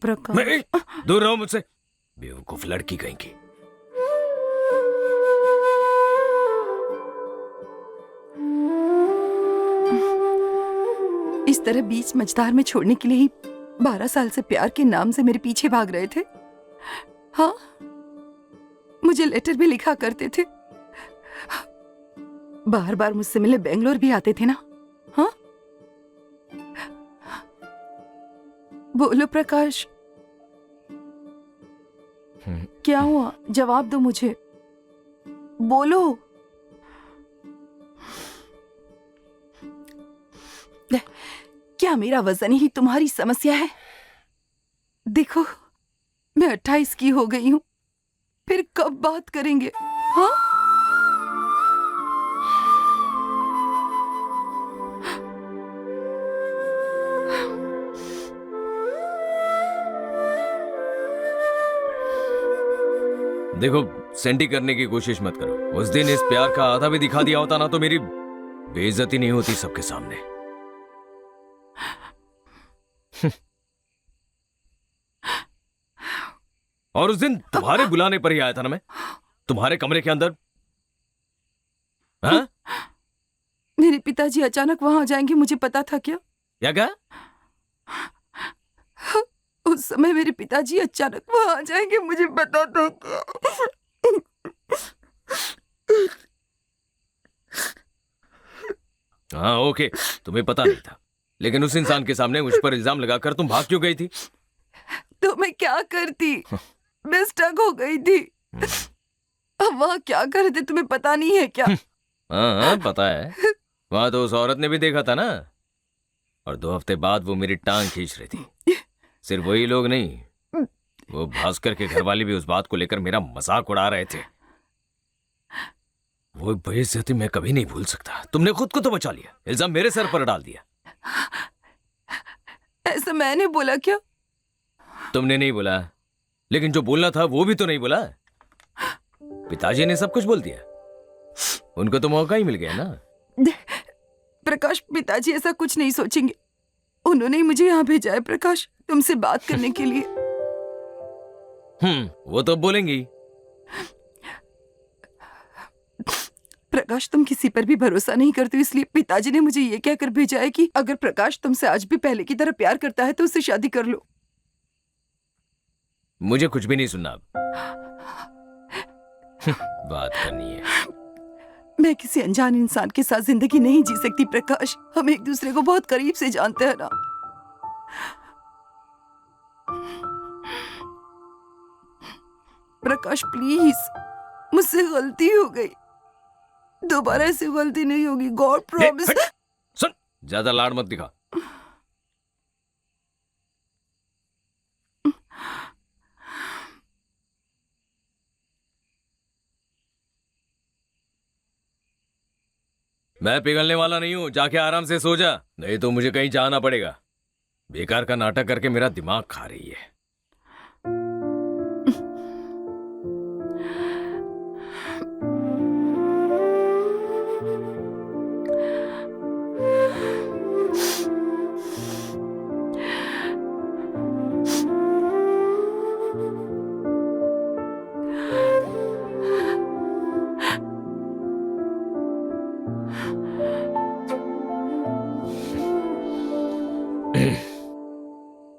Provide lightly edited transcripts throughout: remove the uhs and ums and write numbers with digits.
प्रकाश, दूर रहो मुझसे, बेवकूफ लड़की कहीं की। इस तरह बीच मझधार में छोड़ने के लिए ही 12 साल से प्यार के नाम से मेरे पीछे भाग रहे थे। हाँ, मुझे लेटर भी लिखा करते थे, बार बार मुझसे मिलने बेंगलोर भी आते थे ना। हाँ, बोलो प्रकाश, क्या हुआ? जवाब दो मुझे, बोलो। क्या मेरा वजन ही तुम्हारी समस्या है? देखो, मैं 28 की हो गई हूं, फिर कब बात करेंगे? हाँ, देखो, सेंटी करने की कोशिश मत करो। उस दिन इस प्यार का आधा भी दिखा दिया होता ना तो मेरी बेइज्जती नहीं होती सबके सामने। और उस दिन तुम्हारे बुलाने पर ही आया था ना मैं, तुम्हारे कमरे के अंदर। हाँ? मेरे पिताजी अचानक वहां आ जाएंगे, मुझे पता था क्या? क्या? उस समय मेरे पिताजी अचानक वहां आ जाएंगे, मुझे पता था क्या? हाँ ओके, तुम्हें पता नहीं था, लेकिन उस इंसान के सामने मुझ पर इल्जाम लगाकर तुम भाग क्यों गई थी? तो मैं क्या करती? मैं स्टक हो गई थी। अब वहां क्या कर रहे थे तुम्हें पता नहीं है क्या? हाँ पता है, वहां तो उस औरत ने भी देखा था ना, और 2 हफ्ते बाद वो मेरी टांग खींच रही थी। सिर्फ वही लोग नहीं, वो भास्कर के घर वाले भी उस बात को लेकर मेरा मजाक उड़ा रहे थे। वो बेइज्जती मैं कभी नहीं भूल सकता। तुमने खुद को तो बचा लिया, इल्जाम मेरे सर पर डाल दिया। ऐसा मैंने बोला क्या? तुमने नहीं बोला, लेकिन जो बोलना था वो भी तो नहीं बोला। पिताजी ने सब कुछ बोल दिया, उनको तो मौका ही मिल गया ना। प्रकाश, पिताजी ऐसा कुछ नहीं सोचेंगे। उन्होंने ही मुझे यहाँ भेजा है प्रकाश, तुमसे बात करने के लिए। वो तो बोलेंगी। प्रकाश, तुम किसी पर भी भरोसा नहीं करते हो, इसलिए पिताजी ने मुझे ये कहकर भेजा है कि अगर प्रकाश तुमसे आज भी पहले की तरह प्यार करता है तो उससे शादी कर लो। मुझे कुछ भी नहीं सुनना अब। बात करनी है। मैं किसी अनजान इंसान के साथ जिंदगी नहीं जी सकती प्रकाश। हम एक दूसरे को बहुत करीब से जानते हैं ना। प्रकाश प्लीज, मुझसे गलती हो गई, दोबारा ऐसी गलती नहीं होगी, गॉड प्रॉमिस। सुन, ज्यादा लाड़ मत दिखा। मैं पिघलने वाला नहीं हूं, जाके आराम से सो जा, नहीं तो मुझे कहीं जाना पड़ेगा। बेकार का नाटक करके मेरा दिमाग खा रही है।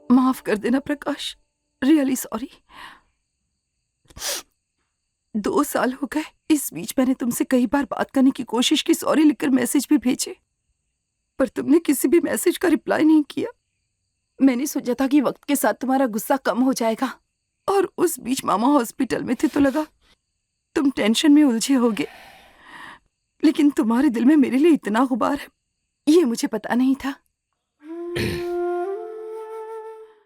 माफ कर देना प्रकाश, रियली सॉरी। 2 साल हो गए, इस बीच मैंने तुमसे कई बार बात करने की कोशिश की, सॉरी लिखकर मैसेज भी भेजे, पर तुमने किसी भी मैसेज का रिप्लाई नहीं किया। मैंने सोचा था कि वक्त के साथ तुम्हारा गुस्सा कम हो जाएगा, और उस बीच मामा हॉस्पिटल में थे तो लगा तुम टेंशन में उलझे होगे, लेकिन तुम्हारे दिल में मेरे लिए इतना गुबार है ये मुझे पता नहीं था।